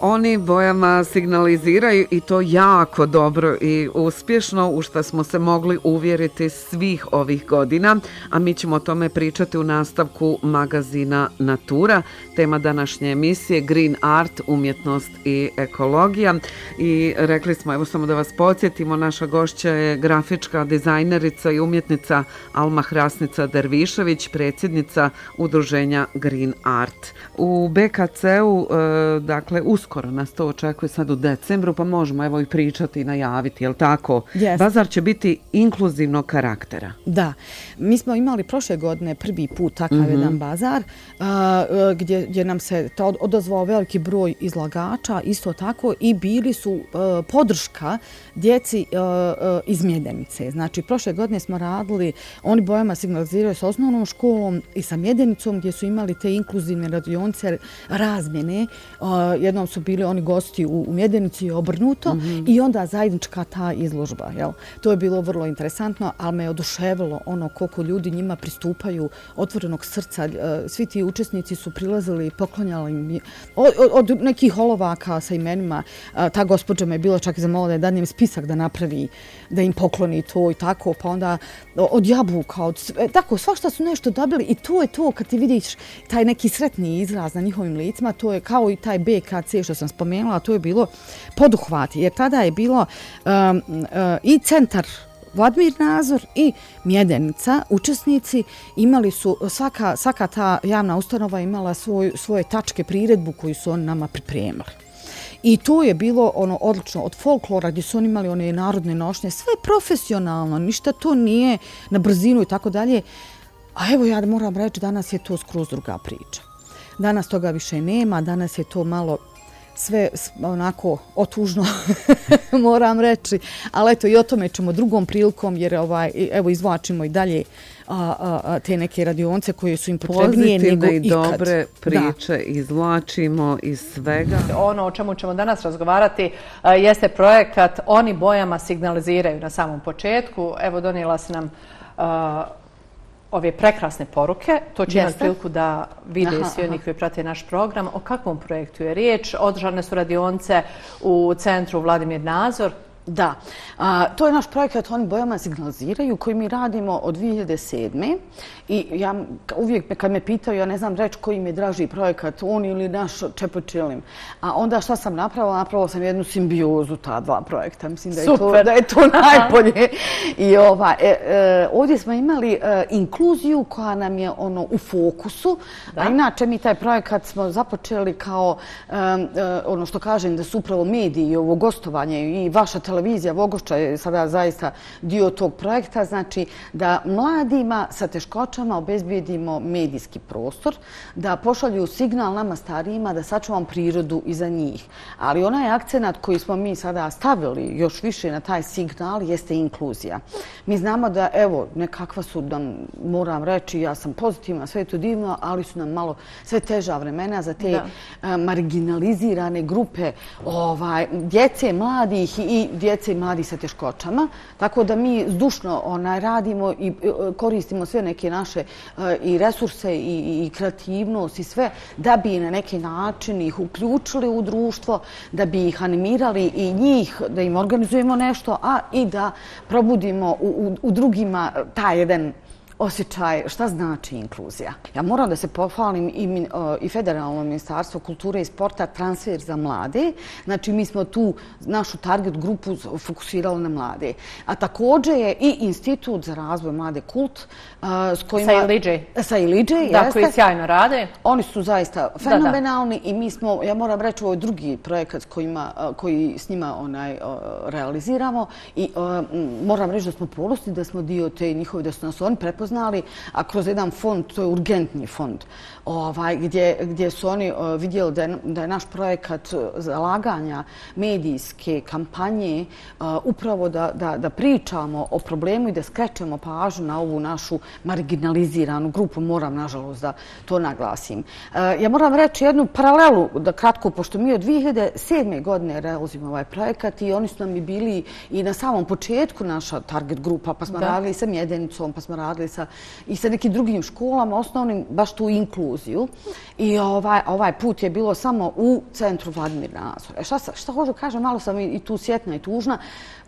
Oni bojama signaliziraju i to jako dobro i uspješno, u što smo se mogli uvjeriti svih ovih godina, a mi ćemo o tome pričati u nastavku magazina Natura. Tema današnje emisije Green Art, umjetnost i ekologija. I rekli smo, evo samo da vas podsjetimo, naša gošća je grafička dizajnerica i umjetnica Alma Hrasnica Dervišević, predsjednica udruženja Green Art. U BKC-u, dakle, uskoro nas to očekuje sad u decembru, pa možemo evo i pričati i najaviti, jel tako? Yes. Bazar će biti inkluzivnog karaktera. Da. Mi smo imali prošle godine prvi put takav jedan bazar gdje nam se odazvao veliki broj izlagača, isto tako i bili su podrška djeci iz Mjedenice. Znači, prošle godine smo radili, oni bojama signaliziraju sa osnovnom školom i sa Mjedenicom gdje su imali te inkluzivne radionice razmjene. Jednom su bili oni gosti u Mjedenici i obrnuto i onda zajednička ta izložba. Jel? To je bilo vrlo interesantno, ali me je oduševilo ono koliko ljudi njima pristupaju otvorenog srca. Svi ti učesnici su prilazili i poklanjali im od nekih olovaka sa imenima. Ta gospođa me je bila čak i zamolila da je dadnem spisak da napravi, da im pokloni to i tako, pa onda od jabuka, tako, svašta su nešto dobili i to je to kad ti vidiš taj neki sretni izraz na njihovim licima, to je kao i taj BKC što sam spomenula, to je bilo poduhvat, jer tada je bilo i centar Vladimir Nazor i Mjedenica, učesnici imali su, svaka ta javna ustanova imala svoje tačke priredbu koju su oni nama pripremili. I to je bilo ono odlično, od folklora gdje su oni imali one narodne nošnje, sve profesionalno, ništa to nije na brzinu i tako dalje. A evo ja moram reći, danas je to skroz druga priča. Danas toga više nema, danas je to malo sve onako otužno, moram reći. Ali eto, i o tome ćemo drugom prilikom, jer evo izvlačimo i dalje te neke radionce koje su im potrebnije nego ikad. Pozitivne i dobre priče izvlačimo iz svega. Ono o čemu ćemo danas razgovarati jeste projekat Oni bojama signaliziraju na samom početku. Evo, donijela si nam ove prekrasne poruke. To će imati priliku da vide svi oni koji prate naš program. O kakvom projektu je riječ? Održane su radionice u centru Vladimir Nazor. Da, to je naš projekat Oni bojama signaliziraju koji mi radimo od 2007. I ja uvijek kad me pitaju, ja ne znam reći koji mi je draži projekat, on ili naš Čepočilim. A onda šta sam napravila? Napravila sam jednu simbiozu ta dva projekta. Mislim da je to najbolje. I ovdje smo imali inkluziju koja nam je u fokusu. A inače mi taj projekat smo započeli kao ono što kažem da su upravo mediji i ovo gostovanje i vaša televizija Vogošća je sada zaista dio tog projekta. Znači da mladima sa teškoćama obezbijedimo medijski prostor, da pošalju signal nama starijima da sačuvamo prirodu iza njih. Ali onaj akcenat koji smo mi sada stavili još više na taj signal jeste inkluzija. Mi znamo da, evo, nekakva su nam, moram reći, ja sam pozitivna, sve je to divno, ali su nam malo sve teža vremena za te marginalizirane grupe djece, mladih i djece i mladih sa teškoćama. Tako da mi zdušno radimo i koristimo sve neke naše i resurse i kreativnost i sve da bi na neki način ih uključili u društvo, da bi ih animirali i njih, da im organizujemo nešto, a i da probudimo u drugima taj jedan osjećaj šta znači inkluzija. Ja moram da se pohvalim i Federalno ministarstvo kulture i sporta Transfer za mlade. Znači, mi smo tu našu target grupu fokusirali na mlade. A također je i Institut za razvoj mlade Kult sa Iliđe. Da, koji sjajno rade. Oni su zaista fenomenalni i mi smo, ja moram reći, ovo je drugi projekat koji s njima realiziramo i moram reći da smo ponosni da smo dio te njihove, da su nas oni prepoznali, a kroz jedan fond, to je urgentni fond, gdje su oni vidjeli da je naš projekat zalaganja medijske kampanje upravo da pričamo o problemu i da skrećemo pažnju na ovu našu marginaliziranu grupu. Moram, nažalost, da to naglasim. Ja moram reći jednu paralelu, da kratko, pošto mi od 2007. godine realizujemo ovaj projekat i oni su nam i bili i na samom početku naša target grupa, pa smo radili sa Mjedenicom, pa smo radili sa radionica i sa nekim drugim školama, osnovnim, baš tu inkluziju. I ovaj put je bilo samo u centru Vladimir Nazor. Šta hoću kažem, malo sam i tu sjetna i tužna,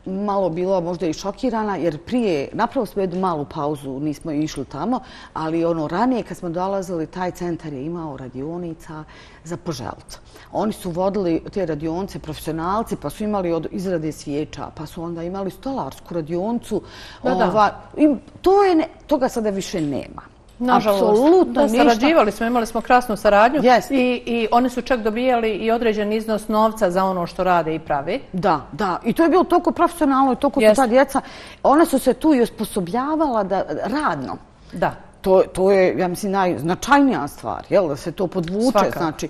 malo bila možda i šokirana, jer prije, napravo smo jednu malu pauzu, nismo išli tamo, ali ranije kad smo dolazili, taj centar je imao radionica za poželjca. Oni su vodili te radionice profesionalci, pa su imali od izrade svijeća, pa su onda imali stolarsku radionicu. Toga sada više nema. Nažalost, sarađivali smo, imali smo krasnu saradnju i oni su čak dobijali i određen iznos novca za ono što rade i pravi. Da. I to je bilo toliko profesionalno i toliko su ta djeca. Ona su se tu i osposobljavala radno. Da. To je, ja mislim, najznačajnija stvar, da se to podvuče. Znači,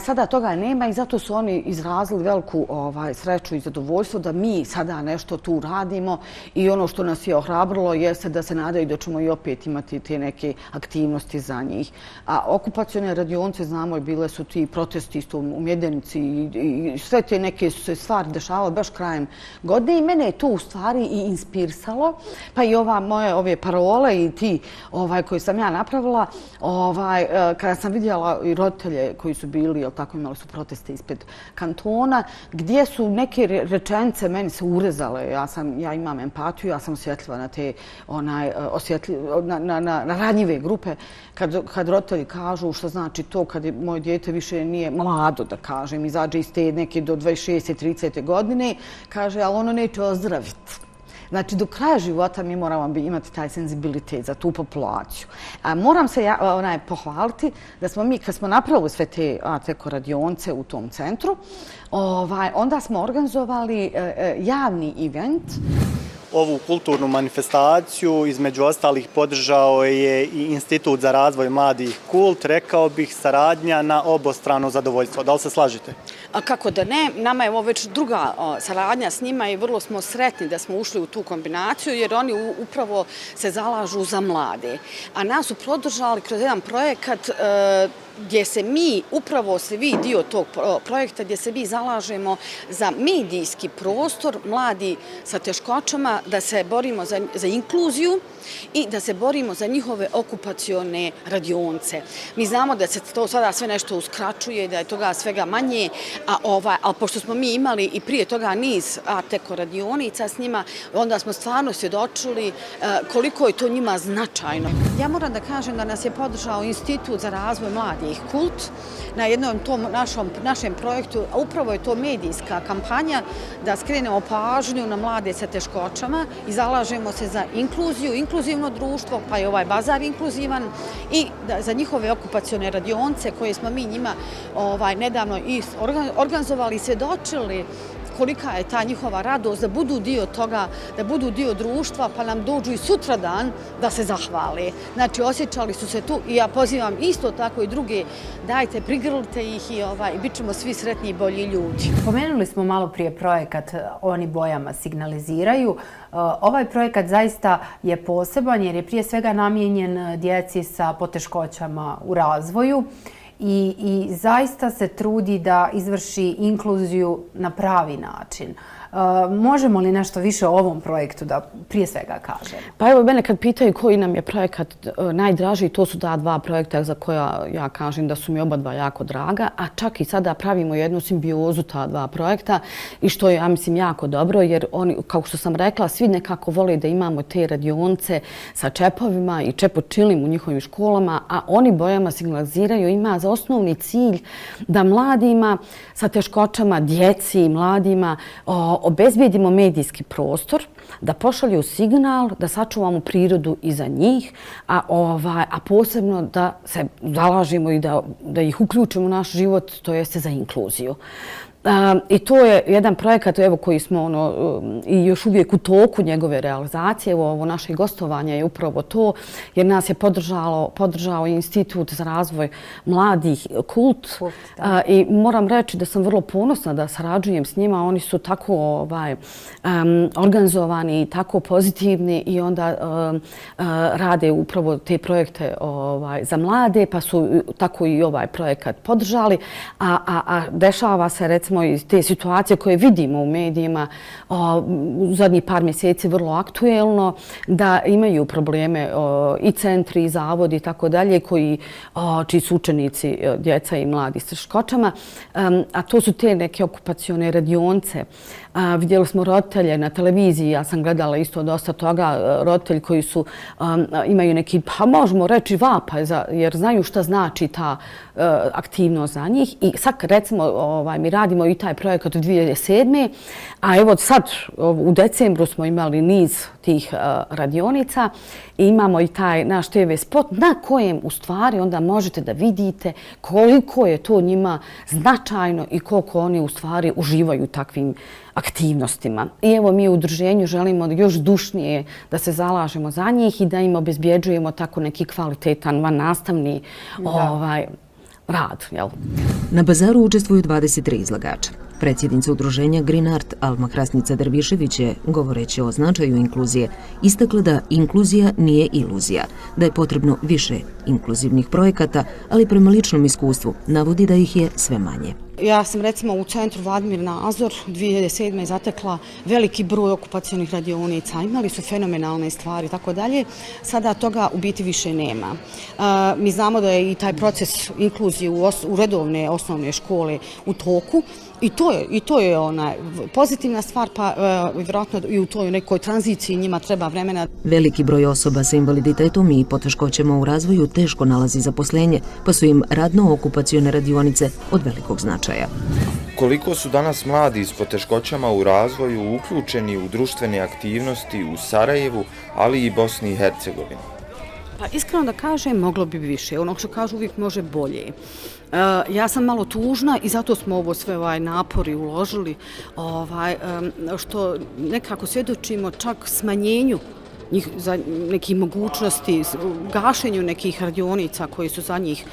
sada toga nema i zato su oni izrazili veliku sreću i zadovoljstvo da mi sada nešto tu radimo i ono što nas je ohrabrilo jeste da se nadaju da ćemo i opet imati te neke aktivnosti za njih. A okupacione radionice, znamo, bile su ti protesti isto u Mjedenici i sve te neke su se stvari dešavale baš krajem godine i mene je to u stvari i inspirisalo, pa i ove parole i ti koje sam ja napravila, kada sam vidjela i roditelje koji su bili, imali su proteste ispred kantona, gdje su neke rečenice meni se urezale. Ja imam empatiju, ja sam osjetljiva na te na ranjive grupe. Kad roditelji kažu šta znači to kad moje dijete više nije mlado, da kažem, izađe iz te neke do 26. 30. godine, kaže, ali ono neće ozdraviti. Znači, do kraja života mi moramo imati taj senzibilitet za tu populaciju. Moram se pohvaliti da smo mi, kad smo napravili sve te radionice u tom centru, onda smo organizovali javni event. Ovu kulturnu manifestaciju, između ostalih, podržao je i Institut za razvoj mladih Kult, rekao bih saradnja na obostrano zadovoljstvo. Da li se slažete? A kako da ne, nama je ovo već druga saradnja s njima i vrlo smo sretni da smo ušli u tu kombinaciju jer oni upravo se zalažu za mlade. A nas su podržali kroz jedan projekat gdje se mi, upravo se vi dio tog projekta, gdje se mi zalažemo za medijski prostor mladi sa teškoćama, da se borimo za inkluziju i da se borimo za njihove okupacione radionice. Mi znamo da se to sada sve nešto uskraćuje, da je toga svega manje, ali pošto smo mi imali i prije toga niz Art-Eko radionica s njima, onda smo stvarno svjedočili koliko je to njima značajno. Ja moram da kažem da nas je podržao Institut za razvoj mladih Kult na jednom tom našem projektu, a upravo je to medijska kampanja da skrenemo pažnju na mlade sa teškoćama i zalažemo se za inkluziju, inkluzivno društvo, pa je ovaj bazar inkluzivan i za njihove okupacione radionice koje smo mi njima nedavno organizovali i svjedočili kolika je ta njihova radost da budu dio toga, da budu dio društva, pa nam dođu i sutradan da se zahvale. Znači, osjećali su se tu i ja pozivam isto tako i druge, dajte, prigrlite ih i bit ćemo svi sretni i bolji ljudi. Pomenuli smo malo prije projekat Oni bojama signaliziraju. Ovaj projekat zaista je poseban jer je prije svega namijenjen djeci sa poteškoćama u razvoju. I zaista se trudi da izvrši inkluziju na pravi način. Možemo li nešto više o ovom projektu da prije svega kažemo? Pa evo, mene kad pitaju koji nam je projekat najdraži, to su ta dva projekta za koja ja kažem da su mi oba dva jako draga, a čak i sada pravimo jednu simbiozu ta dva projekta i što je, ja mislim, jako dobro, jer oni, kao što sam rekla, svi nekako vole da imamo te radionice sa čepovima i čepočilim u njihovim školama, a Oni bojama signaliziraju ima za osnovni cilj da mladima sa teškoćama, djeci i mladima obezbijedimo medijski prostor, da pošalju signal, da sačuvamo prirodu iza njih, a posebno da se zalažemo i da ih uključimo u naš život, to jeste za inkluziju. I to je jedan projekat koji smo i još uvijek u toku njegove realizacije. Ovo naše gostovanje je upravo to, jer nas je podržao Institut za razvoj mladih Kult. I moram reći da sam vrlo ponosna da sarađujem s njima. Oni su tako organizovani i tako pozitivni i onda rade upravo te projekte za mlade, pa su tako i ovaj projekat podržali. A dešava se, recimo, recimo iz te situacije koje vidimo u medijima u zadnjih par mjeseci vrlo aktuelno, da imaju probleme i centri i zavodi i tako dalje, čiji su učenici djeca i mladi s teškoćama, a to su te neke okupacione radionce. Vidjeli smo roditelje na televiziji, ja sam gledala isto dosta toga, roditelji koji imaju neki, pa možemo reći vapaj, jer znaju šta znači ta aktivnost za njih. I sad recimo mi radimo i taj projekat od 2007. A evo sad u decembru smo imali niz tih radionica i imamo i taj naš TV spot na kojem u stvari onda možete da vidite koliko je to njima značajno i koliko oni u stvari uživaju takvim aktivnostima. I evo mi u udruženju želimo još dušnije da se zalažemo za njih i da im obezbjeđujemo tako neki kvalitetan vannastavni rad. Na bazaru učestvuju 23 izlagača. Predsjednica udruženja Green Art Alma Krasnica Dervišević je, govoreći o značaju inkluzije, istakla da inkluzija nije iluzija, da je potrebno više inkluzivnih projekata, ali prema ličnom iskustvu navodi da ih je sve manje. Ja sam recimo u centru Vladimir Nazor 2007. zatekla veliki broj okupacionih radionica, imali su fenomenalne stvari i tako dalje. Sada toga u biti više nema. Mi znamo da je i taj proces inkluzije u redovne osnovne škole u toku i to je pozitivna stvar, pa vjerojatno i u toj nekoj tranziciji njima treba vremena. Veliki broj osoba sa invaliditetom i poteškoćama u razvoju teško nalazi zaposlenje, pa su im radno-okupacione radionice od velikog značaja. Koliko su danas mladi s poteškoćama u razvoju uključeni u društvene aktivnosti u Sarajevu, ali i Bosni i Hercegovini? Pa iskreno da kažem, moglo bi više. Ono što kažu uvijek može bolje. Ja sam malo tužna i zato smo ovo sve napori uložili, što nekako svjedočimo čak smanjenju za nekih mogućnosti, gašenju nekih radionica koji su za njih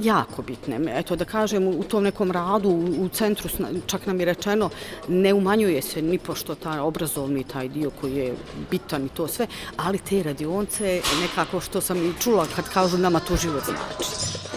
jako bitne. Eto da kažem, u tom nekom radu u centru, čak nam je rečeno, ne umanjuje se nipošto taj obrazovni taj dio koji je bitan i to sve, ali te radionce nekako što sam i čula kad kažu nama to život znači.